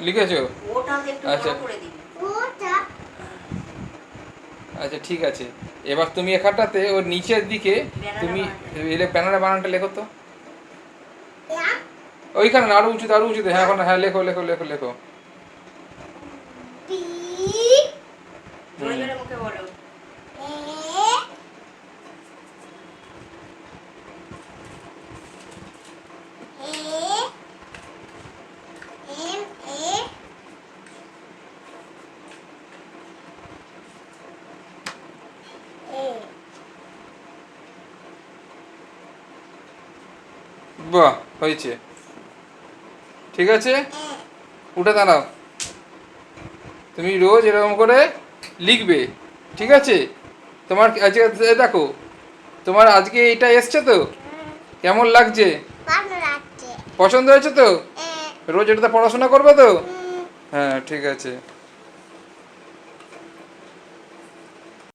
লিখেছো? ওটাও একটু আচ্ছা বড় করে দিবি। আচ্ছা ঠিক আছে। এবার তুমি এখানটাতে ওর নিচের দিকে তুমি ব্যানারের বানানটা লেখো তো। ওইখানে না, আরো উঁচুতে, আরো উঁচুতে। হ্যাঁ এখন, হ্যাঁ লেখো লেখো লেখো লেখো। জোরে জোরে মুখে বলো। বাহ, হয়েছে। ঠিক আছে, উঠে দাঁড়াও। তুমি রোজ এরকম করে লিখবে, ঠিক আছে? তোমার আজকে দেখো, তোমার আজকে এটা এসছে তো, কেমন লাগছে? পছন্দ হয়েছে তো? রোজ এটাতে পড়াশোনা করবে তো? হ্যাঁ ঠিক আছে।